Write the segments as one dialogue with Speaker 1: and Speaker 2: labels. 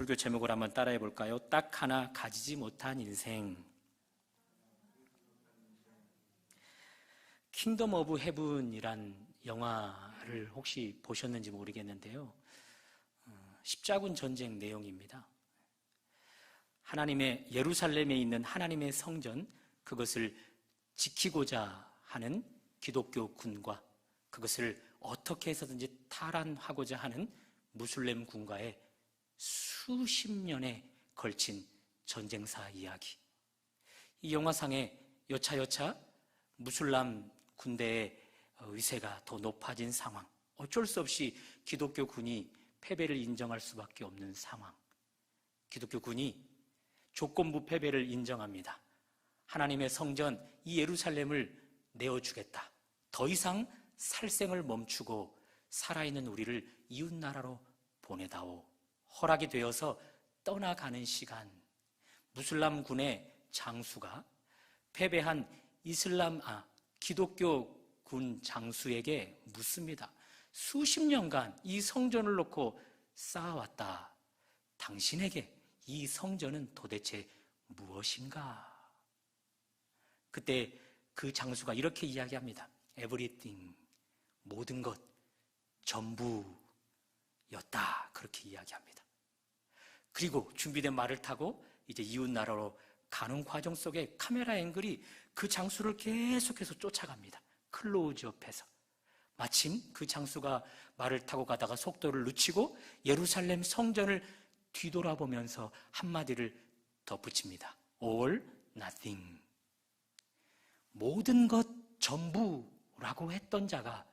Speaker 1: 설교 제목을 한번 따라해 볼까요? 딱 하나 가지지 못한 인생. 킹덤 오브 헤븐이란 영화를 혹시 보셨는지 모르겠는데요, 십자군 전쟁 내용입니다. 하나님의 예루살렘에 있는 하나님의 성전, 그것을 지키고자 하는 기독교 군과 그것을 어떻게 해서든지 탈환하고자 하는 무슬림 군과의 수십 년에 걸친 전쟁사 이야기. 이 영화상에 여차여차 무슬림 군대의 위세가 더 높아진 상황, 어쩔 수 없이 기독교 군이 패배를 인정할 수밖에 없는 상황. 기독교 군이 조건부 패배를 인정합니다. 하나님의 성전, 이 예루살렘을 내어주겠다. 더 이상 살생을 멈추고 살아있는 우리를 이웃나라로 보내다오. 허락이 되어서 떠나가는 시간, 무슬림 군의 장수가 패배한 기독교 군 장수에게 묻습니다. 수십 년간 이 성전을 놓고 쌓아왔다. 당신에게 이 성전은 도대체 무엇인가? 그때 그 장수가 이렇게 이야기합니다. Everything, 모든 것, 전부였다. 그렇게 이야기합니다. 그리고 준비된 말을 타고 이제 이웃나라로 가는 과정 속에 카메라 앵글이 그 장수를 계속해서 쫓아갑니다. 클로즈업해서. 마침 그 장수가 말을 타고 가다가 속도를 늦추고 예루살렘 성전을 뒤돌아보면서 한마디를 덧붙입니다. All, nothing. 모든 것 전부라고 했던 자가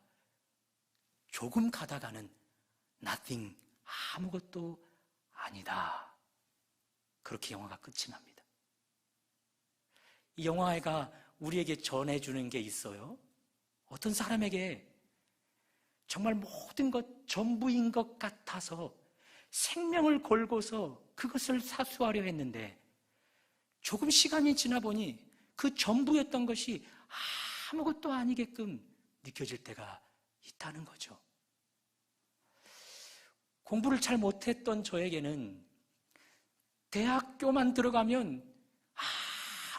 Speaker 1: 조금 가다가는 nothing, 아무것도 아니다. 그렇게 영화가 끝이 납니다. 이 영화가 우리에게 전해주는 게 있어요. 어떤 사람에게 정말 모든 것 전부인 것 같아서 생명을 걸고서 그것을 사수하려 했는데 조금 시간이 지나 보니 그 전부였던 것이 아무것도 아니게끔 느껴질 때가 있다는 거죠. 공부를 잘 못했던 저에게는 대학교만 들어가면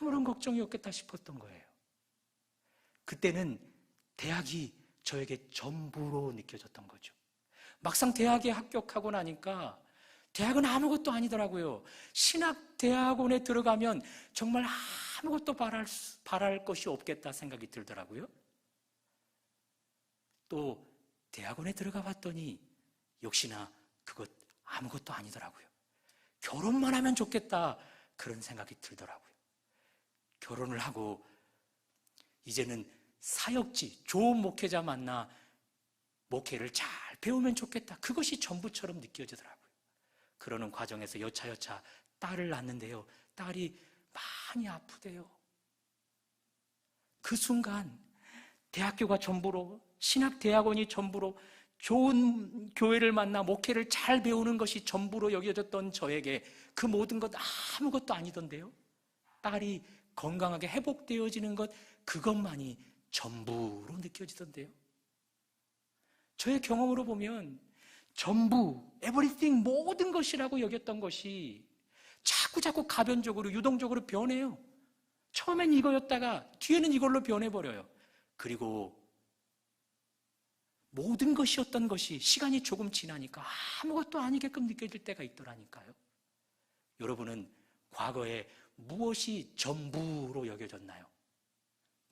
Speaker 1: 아무런 걱정이 없겠다 싶었던 거예요. 그때는 대학이 저에게 전부로 느껴졌던 거죠. 막상 대학에 합격하고 나니까 대학은 아무것도 아니더라고요. 신학대학원에 들어가면 정말 아무것도 바랄 것이 없겠다 생각이 들더라고요. 또 대학원에 들어가 봤더니 역시나 그것 아무것도 아니더라고요. 결혼만 하면 좋겠다, 그런 생각이 들더라고요. 결혼을 하고 이제는 사역지, 좋은 목회자 만나 목회를 잘 배우면 좋겠다, 그것이 전부처럼 느껴지더라고요. 그러는 과정에서 여차여차 딸을 낳는데요, 딸이 많이 아프대요. 그 순간 대학교가 전부로, 신학대학원이 전부로, 좋은 교회를 만나 목회를 잘 배우는 것이 전부로 여겨졌던 저에게 그 모든 것 아무것도 아니던데요, 딸이 건강하게 회복되어지는 것, 그것만이 전부로 느껴지던데요. 저의 경험으로 보면 전부, everything, 모든 것이라고 여겼던 것이 자꾸 가변적으로, 유동적으로 변해요. 처음엔 이거였다가 뒤에는 이걸로 변해버려요. 그리고 모든 것이었던 것이 시간이 조금 지나니까 아무것도 아니게끔 느껴질 때가 있더라니까요. 여러분은 과거에 무엇이 전부로 여겨졌나요?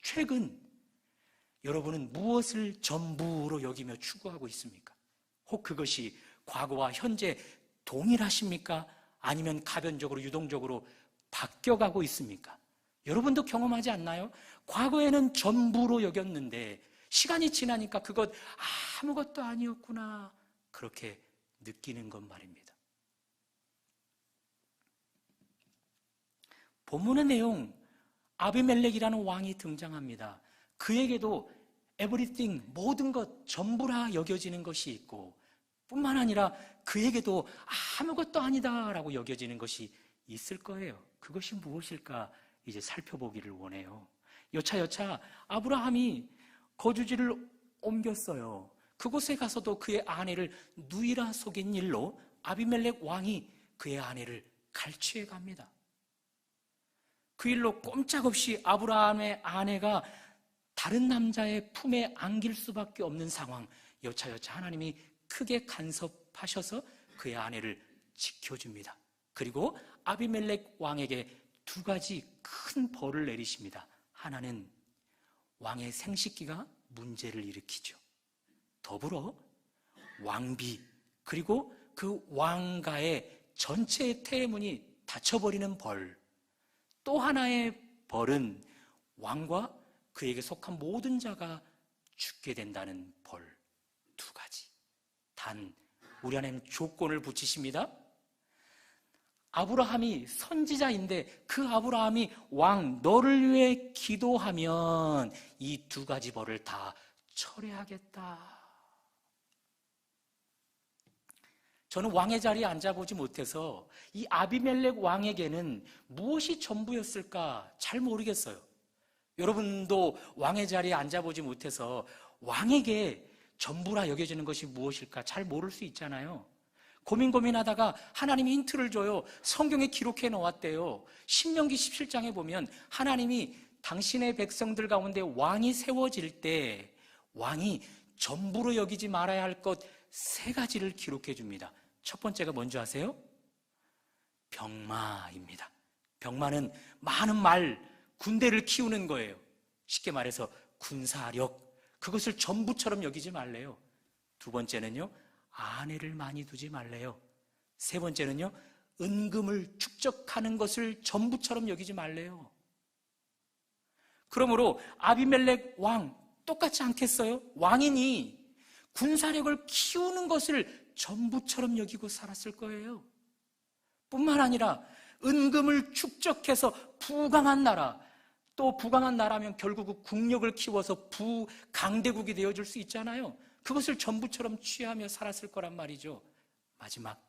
Speaker 1: 최근 여러분은 무엇을 전부로 여기며 추구하고 있습니까? 혹 그것이 과거와 현재 동일하십니까? 아니면 가변적으로, 유동적으로 바뀌어가고 있습니까? 여러분도 경험하지 않나요? 과거에는 전부로 여겼는데 시간이 지나니까 그것 아무것도 아니었구나, 그렇게 느끼는 것 말입니다. 본문의 내용, 아비멜렉이라는 왕이 등장합니다. 그에게도 everything, 모든 것 전부라 여겨지는 것이 있고, 뿐만 아니라 그에게도 아무것도 아니다라고 여겨지는 것이 있을 거예요. 그것이 무엇일까 이제 살펴보기를 원해요. 여차여차 아브라함이 거주지를 옮겼어요. 그곳에 가서도 그의 아내를 누이라 속인 일로 아비멜렉 왕이 그의 아내를 갈취해 갑니다. 그 일로 꼼짝없이 아브라함의 아내가 다른 남자의 품에 안길 수밖에 없는 상황, 여차여차 하나님이 크게 간섭하셔서 그의 아내를 지켜줍니다. 그리고 아비멜렉 왕에게 두 가지 큰 벌을 내리십니다. 하나는 왕의 생식기가 문제를 일으키죠. 더불어 왕비, 그리고 그 왕가의 전체의 태문이 닫혀버리는 벌. 또 하나의 벌은 왕과 그에게 속한 모든 자가 죽게 된다는 벌. 두 가지. 단 우리 하나님 조건을 붙이십니다. 아브라함이 선지자인데 그 아브라함이 왕 너를 위해 기도하면 이 두 가지 벌을 다 철회하겠다. 저는 왕의 자리에 앉아보지 못해서 이 아비멜렉 왕에게는 무엇이 전부였을까 잘 모르겠어요. 여러분도 왕의 자리에 앉아보지 못해서 왕에게 전부라 여겨지는 것이 무엇일까 잘 모를 수 있잖아요. 고민하다가 하나님이 힌트를 줘요. 성경에 기록해 놓았대요. 신명기 17장에 보면 하나님이 당신의 백성들 가운데 왕이 세워질 때 왕이 전부로 여기지 말아야 할 것 세 가지를 기록해 줍니다. 첫 번째가 뭔지 아세요? 병마입니다. 병마는 많은 말, 군대를 키우는 거예요. 쉽게 말해서 군사력, 그것을 전부처럼 여기지 말래요. 두 번째는요, 아내를 많이 두지 말래요. 세 번째는요, 은금을 축적하는 것을 전부처럼 여기지 말래요. 그러므로 아비멜렉 왕 똑같지 않겠어요? 왕이니 군사력을 키우는 것을 전부처럼 여기고 살았을 거예요. 뿐만 아니라 은금을 축적해서 부강한 나라, 또 부강한 나라면 결국 국력을 키워서 부강대국이 되어줄 수 있잖아요. 그것을 전부처럼 취하며 살았을 거란 말이죠. 마지막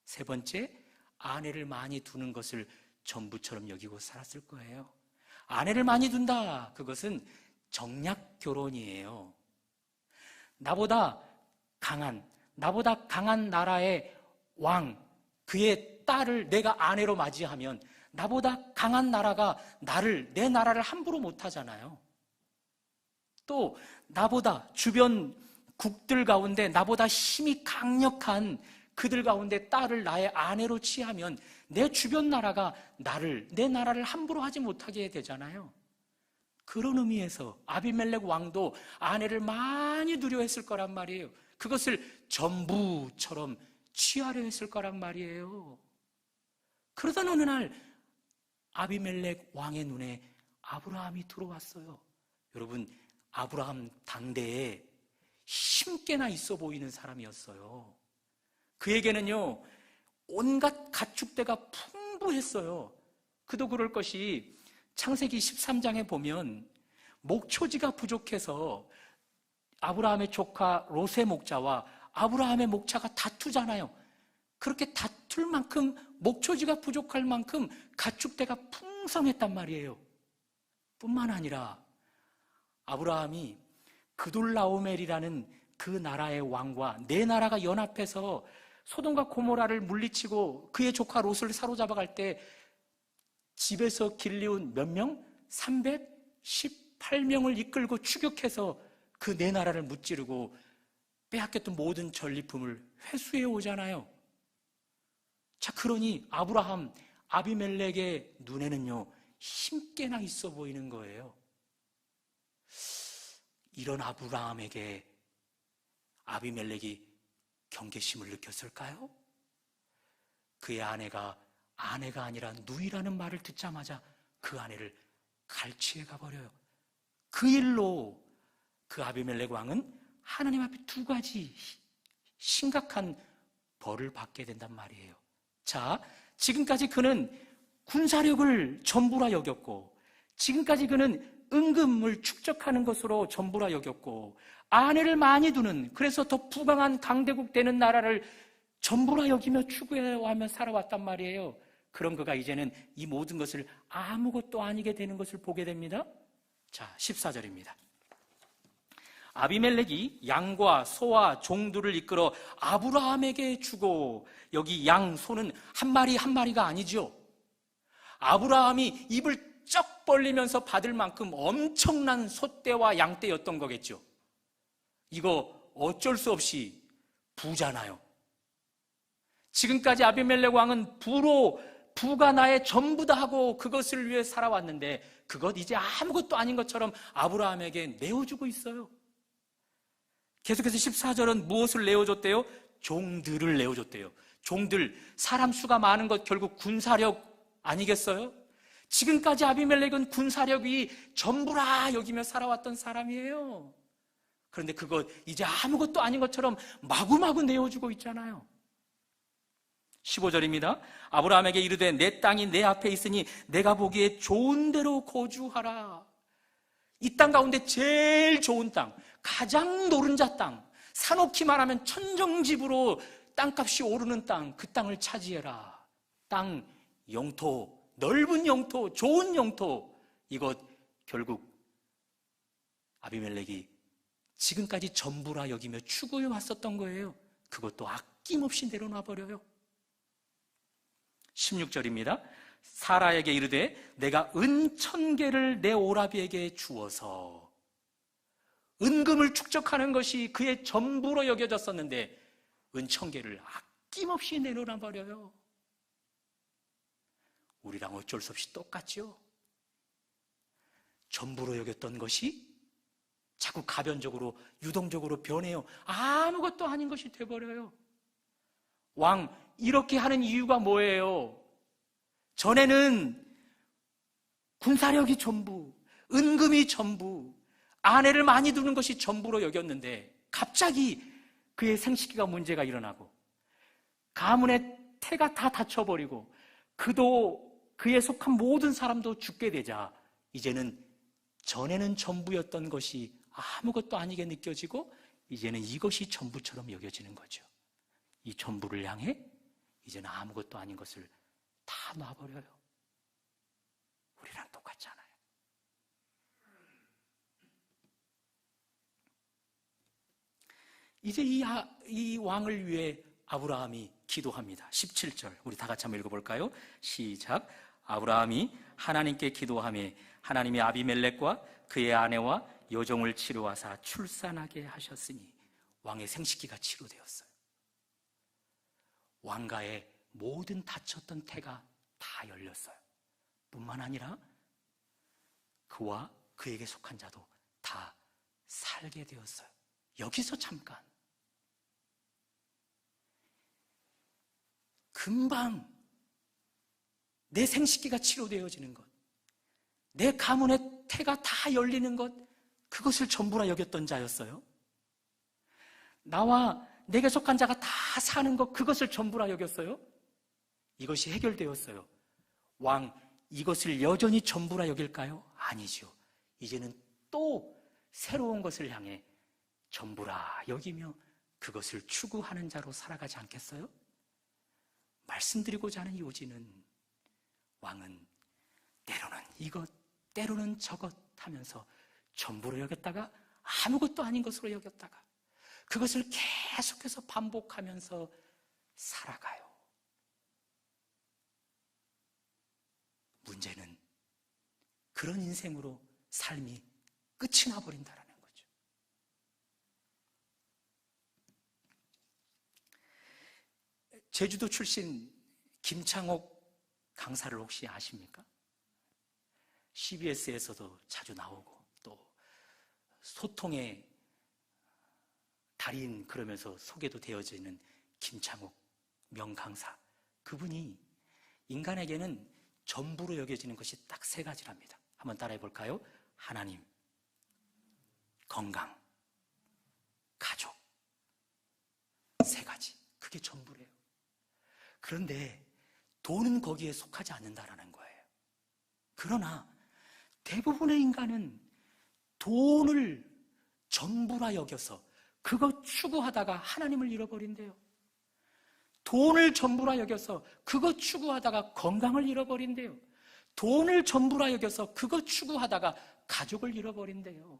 Speaker 1: 세 번째, 아내를 많이 두는 것을 전부처럼 여기고 살았을 거예요. 아내를 많이 둔다, 그것은 정략 결혼이에요. 나보다 강한 나라의 왕, 그의 딸을 내가 아내로 맞이하면 나보다 강한 나라가 내 나라를 함부로 못하잖아요. 또 나보다 주변 국들 가운데 나보다 힘이 강력한 그들 가운데 딸을 나의 아내로 취하면 내 주변 나라가 내 나라를 함부로 하지 못하게 되잖아요. 그런 의미에서 아비멜렉 왕도 아내를 많이 두려 했을 거란 말이에요. 그것을 전부처럼 취하려 했을 거란 말이에요. 그러던 어느 날 아비멜렉 왕의 눈에 아브라함이 들어왔어요. 여러분, 아브라함 당대에 힘께나 있어 보이는 사람이었어요. 그에게는요, 온갖 가축대가 풍부했어요. 그도 그럴 것이 창세기 13장에 보면 목초지가 부족해서 아브라함의 조카 롯의 목자와 아브라함의 목자가 다투잖아요. 그렇게 다툴 만큼 목초지가 부족할 만큼 가축대가 풍성했단 말이에요. 뿐만 아니라 아브라함이 그돌라오멜이라는 그 나라의 왕과 내 나라가 연합해서 소돔과 고모라를 물리치고 그의 조카 롯을 사로잡아갈 때 집에서 길리운 몇 명? 318명을 이끌고 추격해서 그 내 나라를 무찌르고 빼앗겼던 모든 전리품을 회수해 오잖아요. 자, 그러니 아비멜렉의 눈에는요, 힘께나 있어 보이는 거예요. 이런 아브라함에게 아비멜렉이 경계심을 느꼈을까요? 그의 아내가 아니라 누이라는 말을 듣자마자 그 아내를 갈취해 가버려요. 그 일로 그 아비멜렉 왕은 하나님 앞에 두 가지 심각한 벌을 받게 된단 말이에요. 자, 지금까지 그는 군사력을 전부라 여겼고, 지금까지 그는 은금을 축적하는 것으로 전부라 여겼고, 아내를 많이 두는, 그래서 더 부강한 강대국 되는 나라를 전부라 여기며 추구해와며 살아왔단 말이에요. 그런 그가 이제는 이 모든 것을 아무것도 아니게 되는 것을 보게 됩니다. 자, 14절입니다. 아비멜렉이 양과 소와 종들을 이끌어 아브라함에게 주고, 여기 양, 소는 한 마리 한 마리가 아니죠. 아브라함이 입을 쩍 벌리면서 받을 만큼 엄청난 소떼와 양떼였던 거겠죠. 이거 어쩔 수 없이 부잖아요. 지금까지 아비멜렉 왕은 부가 나의 전부다 하고 그것을 위해 살아왔는데, 그것 이제 아무것도 아닌 것처럼 아브라함에게 내어주고 있어요. 계속해서 14절은 무엇을 내어줬대요? 종들을 내어줬대요. 종들, 사람 수가 많은 것 결국 군사력 아니겠어요? 지금까지 아비멜렉은 군사력이 전부라 여기며 살아왔던 사람이에요. 그런데 그것 이제 아무것도 아닌 것처럼 마구마구 내어주고 있잖아요. 15절입니다. 아브라함에게 이르되 내 땅이 내 앞에 있으니 내가 보기에 좋은 데로 거주하라. 이 땅 가운데 제일 좋은 땅, 가장 노른자 땅, 사놓기만 하면 천정집으로 땅값이 오르는 땅, 그 땅을 차지해라. 땅, 영토, 넓은 영토, 좋은 영토, 이것 결국 아비멜렉이 지금까지 전부라 여기며 추구해 왔었던 거예요. 그것도 아낌없이 내려놔버려요. 16절입니다. 사라에게 이르되 내가 은 1000개를 내 오라비에게 주어서, 은금을 축적하는 것이 그의 전부로 여겨졌었는데 은 1000개를 아낌없이 내려놔버려요. 우리랑 어쩔 수 없이 똑같죠. 전부로 여겼던 것이 자꾸 가변적으로, 유동적으로 변해요. 아무것도 아닌 것이 돼버려요. 왕, 이렇게 하는 이유가 뭐예요? 전에는 군사력이 전부, 은금이 전부, 아내를 많이 두는 것이 전부로 여겼는데 갑자기 그의 생식기가 문제가 일어나고 가문의 태가 다 닫혀버리고 그도 그에 속한 모든 사람도 죽게 되자, 이제는 전에는 전부였던 것이 아무것도 아니게 느껴지고 이제는 이것이 전부처럼 여겨지는 거죠. 이 전부를 향해 이제는 아무것도 아닌 것을 다 놔버려요. 우리랑 똑같잖아요. 이제 이 왕을 위해 아브라함이 기도합니다. 17절 우리 다 같이 한번 읽어볼까요? 시작. 아브라함이 하나님께 기도하며 하나님이 아비멜렉과 그의 아내와 여종을 치료하사 출산하게 하셨으니 왕의 생식기가 치료되었어요. 왕가의 모든 닫혔던 태가 다 열렸어요. 뿐만 아니라 그와 그에게 속한 자도 다 살게 되었어요. 여기서 잠깐, 금방 내 생식기가 치료되어지는 것, 내 가문의 태가 다 열리는 것, 그것을 전부라 여겼던 자였어요. 나와 내게 속한 자가 다 사는 것, 그것을 전부라 여겼어요. 이것이 해결되었어요. 왕, 이것을 여전히 전부라 여길까요? 아니죠. 이제는 또 새로운 것을 향해 전부라 여기며 그것을 추구하는 자로 살아가지 않겠어요? 말씀드리고자 하는 요지는, 왕은 때로는 이것, 때로는 저것 하면서 전부로 여겼다가 아무것도 아닌 것으로 여겼다가 그것을 계속해서 반복하면서 살아가요. 문제는 그런 인생으로 삶이 끝이 나버린다라는 거죠. 제주도 출신 김창옥 강사를 혹시 아십니까? CBS에서도 자주 나오고 또 소통의 달인 그러면서 소개도 되어지는 김창옥 명강사, 그분이 인간에게는 전부로 여겨지는 것이 딱 3가지랍니다. 한번 따라해 볼까요? 하나님, 건강, 가족. 3가지. 그게 전부래요. 그런데 돈은 거기에 속하지 않는다라는 거예요. 그러나 대부분의 인간은 돈을 전부라 여겨서 그거 추구하다가 하나님을 잃어버린대요. 돈을 전부라 여겨서 그거 추구하다가 건강을 잃어버린대요. 돈을 전부라 여겨서 그거 추구하다가 가족을 잃어버린대요.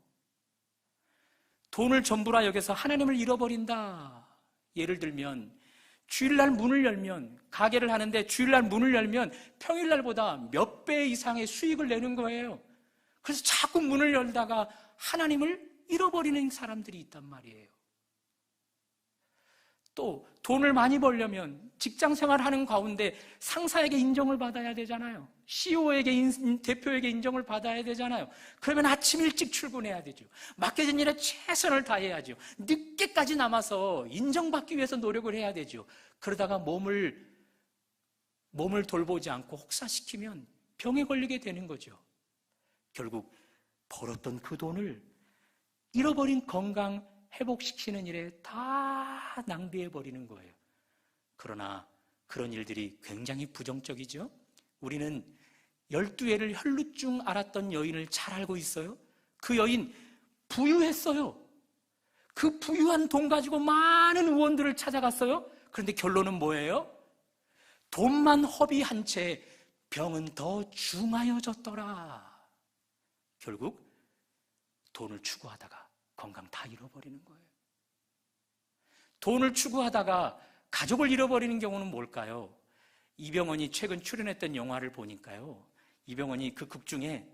Speaker 1: 돈을 전부라 여겨서 하나님을 잃어버린다. 예를 들면 주일날 문을 열면, 가게를 하는데 주일날 문을 열면 평일날보다 몇 배 이상의 수익을 내는 거예요. 그래서 자꾸 문을 열다가 하나님을 잃어버리는 사람들이 있단 말이에요. 또 돈을 많이 벌려면 직장 생활하는 가운데 상사에게 인정을 받아야 되잖아요. CEO에게, 대표에게 인정을 받아야 되잖아요. 그러면 아침 일찍 출근해야 되죠. 맡겨진 일에 최선을 다해야죠. 늦게까지 남아서 인정받기 위해서 노력을 해야 되죠. 그러다가 몸을 돌보지 않고 혹사시키면 병에 걸리게 되는 거죠. 결국 벌었던 그 돈을 잃어버린 건강 회복시키는 일에 다 낭비해버리는 거예요. 그러나 그런 일들이 굉장히 부정적이죠. 우리는 12해를 혈루증 앓았던 여인을 잘 알고 있어요. 그 여인 부유했어요. 그 부유한 돈 가지고 많은 의원들을 찾아갔어요. 그런데 결론은 뭐예요? 돈만 허비한 채 병은 더 중하여졌더라. 결국 돈을 추구하다가 건강 다 잃어버리는 거예요. 돈을 추구하다가 가족을 잃어버리는 경우는 뭘까요? 이병헌이 최근 출연했던 영화를 보니까요, 이병헌이 그 극 중에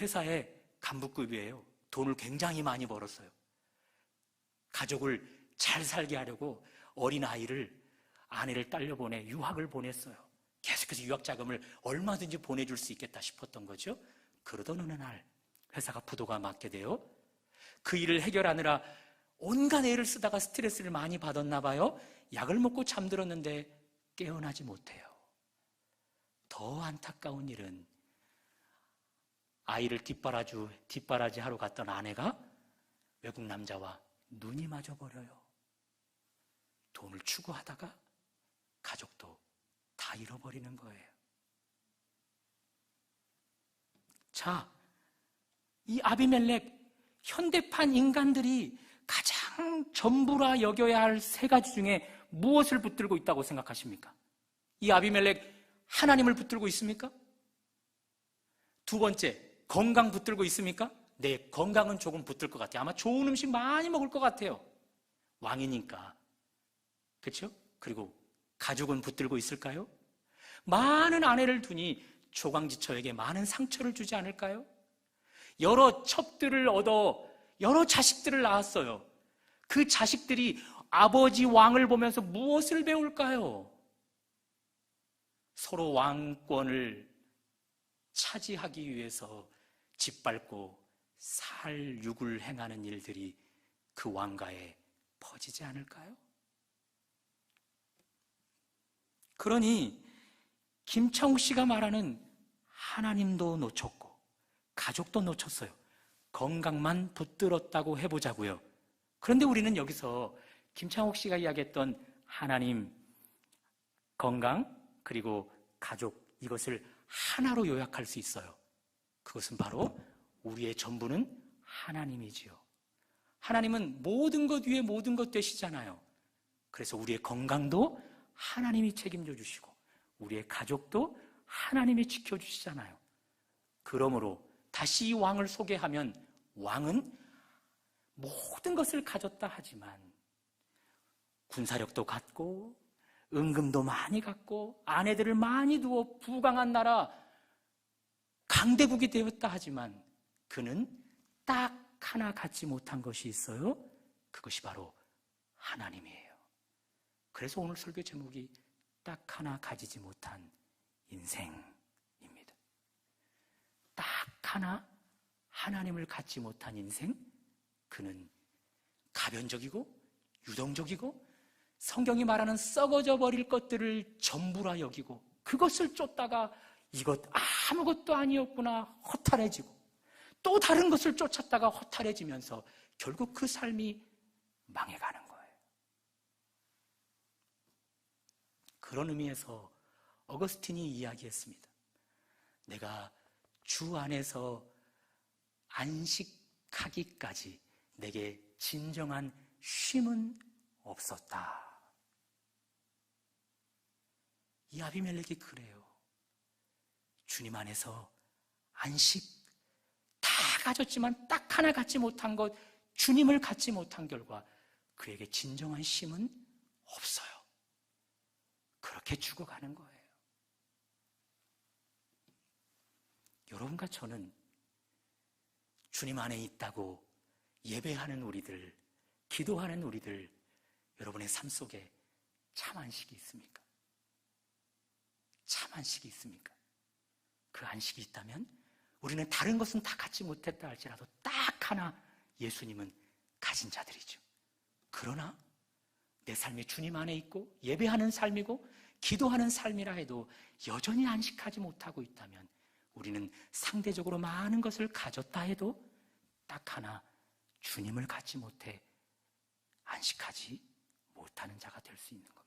Speaker 1: 회사의 간부급이에요. 돈을 굉장히 많이 벌었어요. 가족을 잘 살게 하려고 어린아이를, 아내를 딸려보내 유학을 보냈어요. 계속해서 유학 자금을 얼마든지 보내줄 수 있겠다 싶었던 거죠. 그러던 어느 날 회사가 부도가 맞게 돼요. 그 일을 해결하느라 온갖 애를 쓰다가 스트레스를 많이 받았나 봐요. 약을 먹고 잠들었는데 깨어나지 못해요. 더 안타까운 일은 아이를 뒷바라지하러 갔던 아내가 외국 남자와 눈이 맞아버려요. 돈을 추구하다가 가족도 다 잃어버리는 거예요. 자, 이 아비멜렉, 현대판 인간들이 가장 전부라 여겨야 할 세 가지 중에 무엇을 붙들고 있다고 생각하십니까? 이 아비멜렉 하나님을 붙들고 있습니까? 두 번째, 건강 붙들고 있습니까? 네, 건강은 조금 붙들 것 같아요. 아마 좋은 음식 많이 먹을 것 같아요. 왕이니까. 그렇죠? 그리고 가족은 붙들고 있을까요? 많은 아내를 두니 조광지처에게 많은 상처를 주지 않을까요? 여러 첩들을 얻어 여러 자식들을 낳았어요. 그 자식들이 아버지 왕을 보면서 무엇을 배울까요? 서로 왕권을 차지하기 위해서 짓밟고 살육을 행하는 일들이 그 왕가에 퍼지지 않을까요? 그러니 김창욱 씨가 말하는 하나님도 놓쳤고 가족도 놓쳤어요. 건강만 붙들었다고 해보자고요. 그런데 우리는 여기서 김창욱 씨가 이야기했던 하나님, 건강, 그리고 가족, 이것을 하나로 요약할 수 있어요. 그것은 바로 우리의 전부는 하나님이지요. 하나님은 모든 것 위에 모든 것 되시잖아요. 그래서 우리의 건강도 하나님이 책임져 주시고 우리의 가족도 하나님이 지켜주시잖아요. 그러므로 다시 이 왕을 소개하면 왕은 모든 것을 가졌다 하지만 군사력도 갖고 은금도 많이 갖고 아내들을 많이 두어 부강한 나라 강대국이 되었다 하지만 그는 딱 하나 갖지 못한 것이 있어요. 그것이 바로 하나님이에요. 그래서 오늘 설교 제목이 딱 하나 가지지 못한 인생입니다. 딱 하나 하나님을 갖지 못한 인생, 그는 가변적이고 유동적이고 성경이 말하는 썩어져 버릴 것들을 전부라 여기고 그것을 쫓다가 이것 아무것도 아니었구나 허탈해지고 또 다른 것을 쫓았다가 허탈해지면서 결국 그 삶이 망해가는 거예요. 그런 의미에서 어거스틴이 이야기했습니다. 내가 주 안에서 안식하기까지 내게 진정한 쉼은 없었다. 이 아비멜렉이 그래요. 주님 안에서 안식 다 가졌지만 딱 하나 갖지 못한 것, 주님을 갖지 못한 결과 그에게 진정한 쉼은 없어요. 그렇게 죽어가는 거예요. 여러분과 저는 주님 안에 있다고 예배하는 우리들, 기도하는 우리들, 여러분의 삶 속에 참 안식이 있습니까? 참 안식이 있습니까? 그 안식이 있다면 우리는 다른 것은 다 갖지 못했다 할지라도 딱 하나 예수님은 가진 자들이죠. 그러나 내 삶이 주님 안에 있고 예배하는 삶이고 기도하는 삶이라 해도 여전히 안식하지 못하고 있다면 우리는 상대적으로 많은 것을 가졌다 해도 딱 하나 주님을 갖지 못해 안식하지 못하는 자가 될 수 있는 겁니다.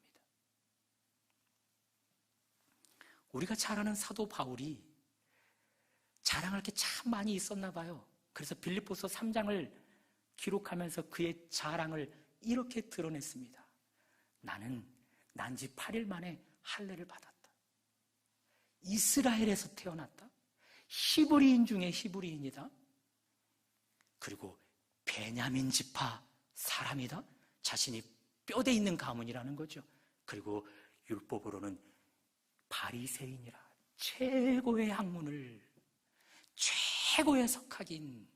Speaker 1: 우리가 잘 아는 사도 바울이 자랑할 게 참 많이 있었나 봐요. 그래서 빌립보서 3장을 기록하면서 그의 자랑을 이렇게 드러냈습니다. 나는 난 지 8일 만에 할례를 받았다. 이스라엘에서 태어났다. 히브리인 중에 히브리인이다. 그리고 베냐민 지파 사람이다. 자신이 뼈대 있는 가문이라는 거죠. 그리고 율법으로는 바리새인이라. 최고의 학문을, 최고의 석학인.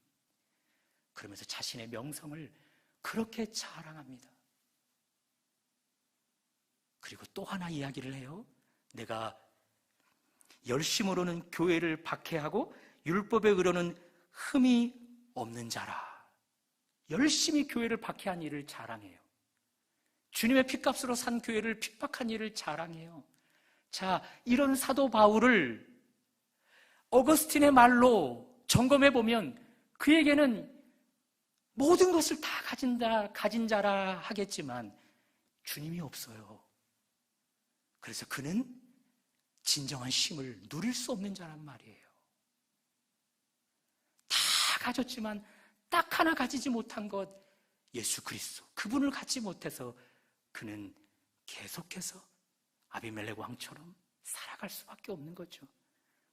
Speaker 1: 그러면서 자신의 명성을 그렇게 자랑합니다. 그리고 또 하나 이야기를 해요. 내가 열심으로는 교회를 박해하고 율법에 의로는 흠이 없는 자라. 열심히 교회를 박해한 일을 자랑해요. 주님의 핏값으로 산 교회를 핍박한 일을 자랑해요. 자, 이런 사도 바울을 어거스틴의 말로 점검해 보면 그에게는 모든 것을 다 가진 자라 하겠지만 주님이 없어요. 그래서 그는 진정한 쉼을 누릴 수 없는 자란 말이에요. 다 가졌지만 딱 하나 가지지 못한 것, 예수 그리스도, 그분을 갖지 못해서 그는 계속해서 아비멜렉 왕처럼 살아갈 수밖에 없는 거죠.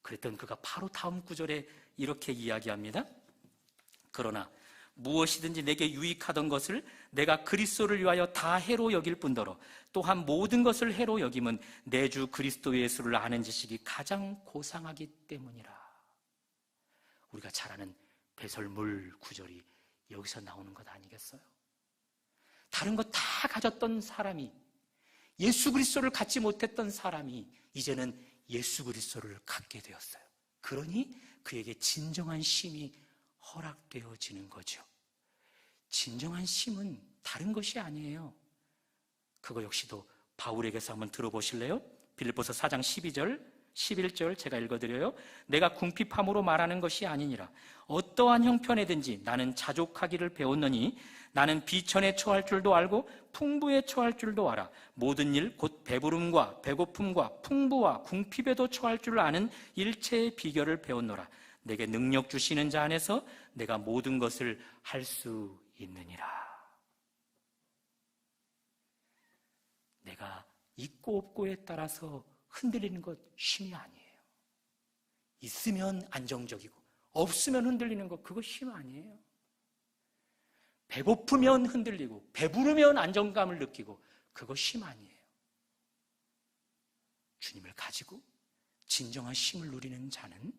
Speaker 1: 그랬던 그가 바로 다음 구절에 이렇게 이야기합니다. 그러나 무엇이든지 내게 유익하던 것을 내가 그리스도를 위하여 다 해로 여길 뿐더러 또한 모든 것을 해로 여김은 내 주 그리스도 예수를 아는 지식이 가장 고상하기 때문이라. 우리가 잘 아는 배설물 구절이 여기서 나오는 것 아니겠어요? 다른 거 다 가졌던 사람이, 예수 그리스도를 갖지 못했던 사람이 이제는 예수 그리스도를 갖게 되었어요. 그러니 그에게 진정한 쉼이 허락되어지는 거죠. 진정한 쉼은 다른 것이 아니에요. 그거 역시도 바울에게서 한번 들어보실래요? 빌립보서 4장 12절 11절 제가 읽어드려요. 내가 궁핍함으로 말하는 것이 아니니라. 어떠한 형편에든지 나는 자족하기를 배웠느니 나는 비천에 처할 줄도 알고 풍부에 처할 줄도 알아. 모든 일 곧 배부름과 배고픔과 풍부와 궁핍에도 처할 줄 아는 일체의 비결을 배웠노라. 내게 능력 주시는 자 안에서 내가 모든 것을 할 수 있느니라. 내가 있고 없고에 따라서 흔들리는 것 쉼이 아니에요. 있으면 안정적이고 없으면 흔들리는 것, 그거 쉼 아니에요. 배고프면 흔들리고 배부르면 안정감을 느끼고 그거 쉼 아니에요. 주님을 가지고 진정한 쉼을 누리는 자는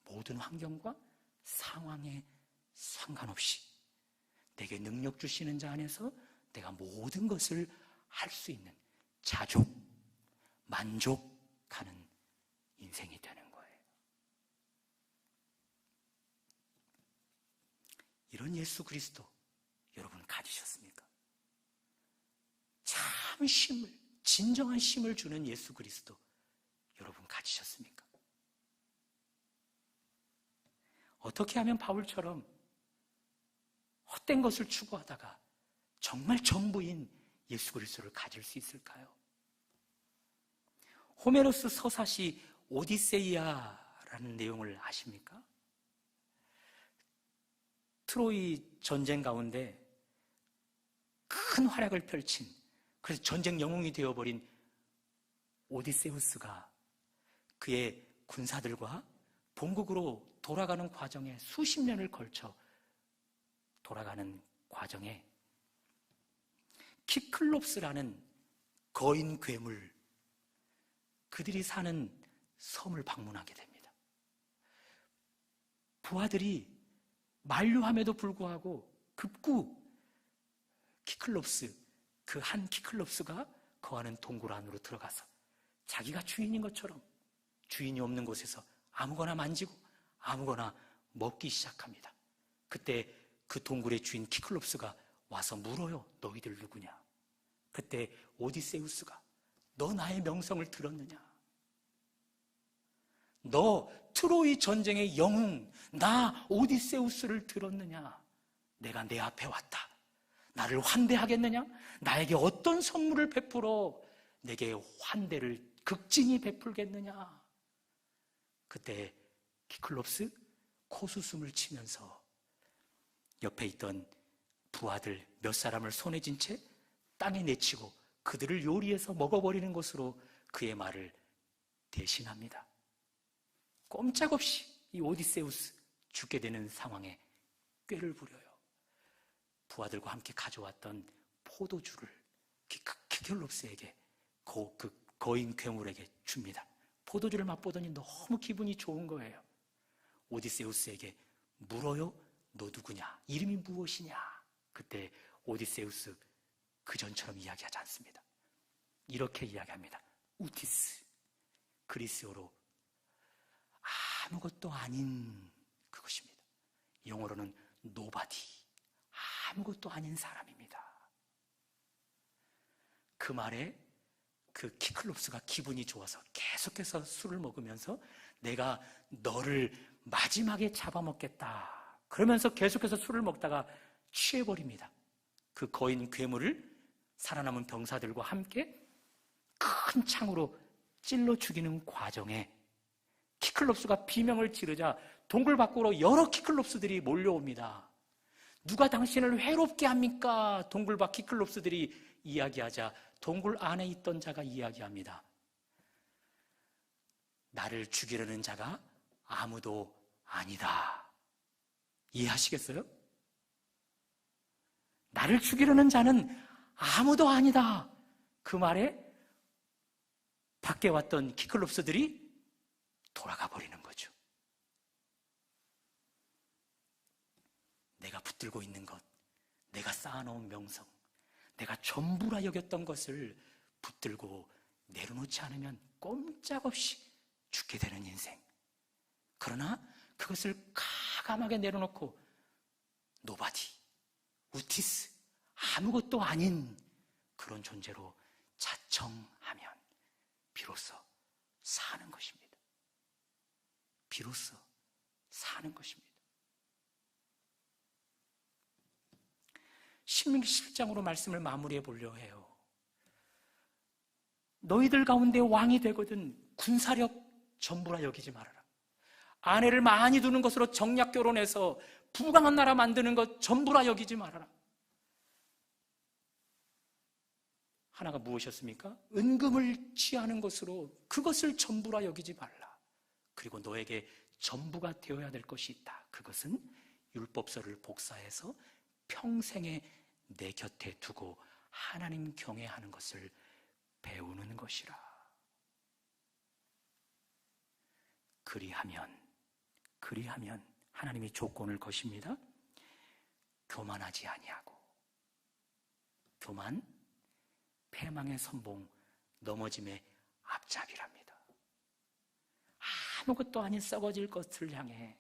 Speaker 1: 모든 환경과 상황에 상관없이 내게 능력 주시는 자 안에서 내가 모든 것을 할 수 있는 자족, 만족하는 인생이 되는 거예요. 이런 예수 그리스도 여러분 가지셨습니까? 참 쉼을, 진정한 쉼을 주는 예수 그리스도 여러분 가지셨습니까? 어떻게 하면 바울처럼 헛된 것을 추구하다가 정말 전부인 예수 그리스도를 가질 수 있을까요? 호메로스 서사시 오디세이아라는 내용을 아십니까? 트로이 전쟁 가운데 큰 활약을 펼친, 그래서 전쟁 영웅이 되어버린 오디세우스가 그의 군사들과 본국으로 돌아가는 과정에 수십 년을 걸쳐 돌아가는 과정에 키클롭스라는 거인 괴물, 그들이 사는 섬을 방문하게 됩니다. 부하들이 만류함에도 불구하고 급구 키클롭스, 그 한 키클롭스가 거하는 동굴 안으로 들어가서 자기가 주인인 것처럼 주인이 없는 곳에서 아무거나 만지고 아무거나 먹기 시작합니다. 그때 그 동굴의 주인 키클롭스가 와서 물어요. 너희들 누구냐? 그때 오디세우스가 너 나의 명성을 들었느냐? 너 트로이 전쟁의 영웅 나 오디세우스를 들었느냐? 내가 내 앞에 왔다. 나를 환대하겠느냐? 나에게 어떤 선물을 베풀어 내게 환대를 극진히 베풀겠느냐? 그때 키클롭스 코수숨을 치면서 옆에 있던 부하들 몇 사람을 손에 쥔 채 땅에 내치고 그들을 요리해서 먹어버리는 것으로 그의 말을 대신합니다. 꼼짝없이 이 오디세우스 죽게 되는 상황에 꾀를 부려요. 부하들과 함께 가져왔던 포도주를 키클롭스에게 그 거인 괴물에게 줍니다. 포도주를 맛보더니 너무 기분이 좋은 거예요. 오디세우스에게 물어요. 너 누구냐? 이름이 무엇이냐? 그때 오디세우스 그전처럼 이야기하지 않습니다. 이렇게 이야기합니다. 우티스, 그리스어로 아무것도 아닌 그것입니다. 영어로는 nobody, 아무것도 아닌 사람입니다. 그 말에 그 키클롭스가 기분이 좋아서 계속해서 술을 먹으면서 내가 너를 마지막에 잡아먹겠다 그러면서 계속해서 술을 먹다가 취해버립니다. 그 거인 괴물을 살아남은 병사들과 함께 큰 창으로 찔러 죽이는 과정에 키클롭스가 비명을 지르자 동굴 밖으로 여러 키클롭스들이 몰려옵니다. 누가 당신을 괴롭게 합니까? 동굴 밖 키클롭스들이 이야기하자 동굴 안에 있던 자가 이야기합니다. 나를 죽이려는 자가 아무도 아니다. 이해하시겠어요? 나를 죽이려는 자는 아무도 아니다. 그 말에 밖에 왔던 키클롭스들이 돌아가 버리는 거죠. 내가 붙들고 있는 것, 내가 쌓아놓은 명성, 내가 전부라 여겼던 것을 붙들고 내려놓지 않으면 꼼짝없이 죽게 되는 인생. 그러나 그것을 가감하게 내려놓고 노바디, 우티스, 아무것도 아닌 그런 존재로 자청하면 비로소 사는 것입니다. 비로소 사는 것입니다. 신명기 17장으로 말씀을 마무리해 보려 해요. 너희들 가운데 왕이 되거든 군사력 전부라 여기지 말아라. 아내를 많이 두는 것으로 정략 결혼해서 부강한 나라 만드는 것 전부라 여기지 말아라. 하나가 무엇이었습니까? 은금을 취하는 것으로 그것을 전부라 여기지 말라. 그리고 너에게 전부가 되어야 될 것이 있다. 그것은 율법서를 복사해서 평생에 내 곁에 두고 하나님 경외하는 것을 배우는 것이라. 그리하면 하나님이 조건을 거십니다. 교만하지 아니하고. 교만, 패망의 선봉, 넘어짐의 앞잡이랍니다. 아무것도 아닌 썩어질 것을 향해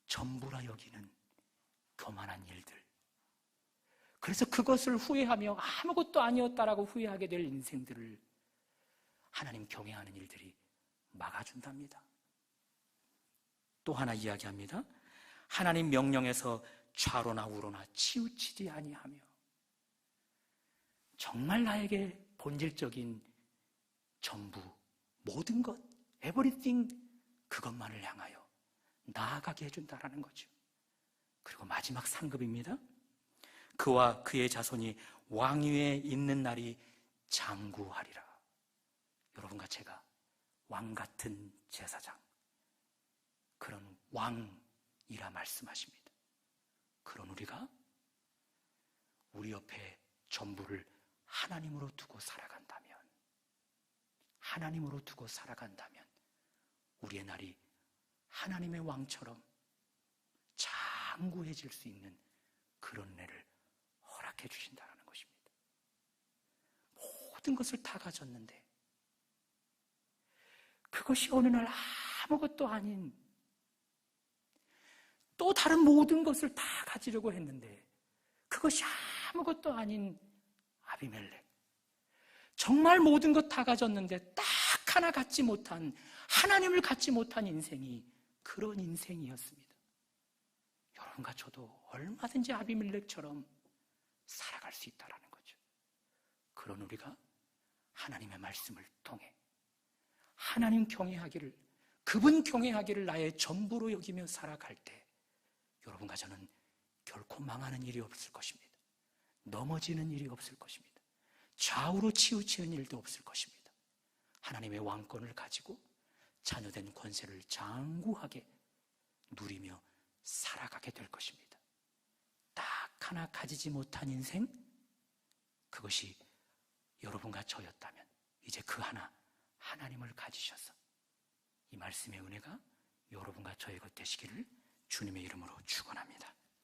Speaker 1: 전부라 여기는 교만한 일들. 그래서 그것을 후회하며 아무것도 아니었다라고 후회하게 될 인생들을 하나님 경외하는 일들이 막아준답니다. 또 하나 이야기합니다. 하나님 명령에서 좌로나 우로나 치우치지 아니하며. 정말 나에게 본질적인 전부, 모든 것, everything, 그것만을 향하여 나아가게 해준다라는 거죠. 그리고 마지막 상급입니다. 그와 그의 자손이 왕위에 있는 날이 장구하리라. 여러분과 제가 왕 같은 제사장, 그런 왕이라 말씀하십니다. 그런 우리가 우리 옆에 전부를 하나님으로 두고 살아간다면, 하나님으로 두고 살아간다면 우리의 날이 하나님의 왕처럼 장구해질 수 있는 그런 은혜를 허락해 주신다는 것입니다. 모든 것을 다 가졌는데 그것이 어느 날 아무것도 아닌 또 다른 모든 것을 다 가지려고 했는데 그것이 아무것도 아닌 아비멜렉, 정말 모든 것 다 가졌는데 딱 하나 갖지 못한, 하나님을 갖지 못한 인생이 그런 인생이었습니다. 여러분과 저도 얼마든지 아비멜렉처럼 살아갈 수 있다는 거죠. 그런 우리가 하나님의 말씀을 통해 하나님 경외하기를, 그분 경외하기를 나의 전부로 여기며 살아갈 때 여러분과 저는 결코 망하는 일이 없을 것입니다. 넘어지는 일이 없을 것입니다. 좌우로 치우치는 일도 없을 것입니다. 하나님의 왕권을 가지고 자녀된 권세를 장구하게 누리며 살아가게 될 것입니다. 딱 하나 가지지 못한 인생, 그것이 여러분과 저였다면 이제 그 하나, 하나님을 가지셔서 이 말씀의 은혜가 여러분과 저의 것 되시기를 주님의 이름으로 축원합니다.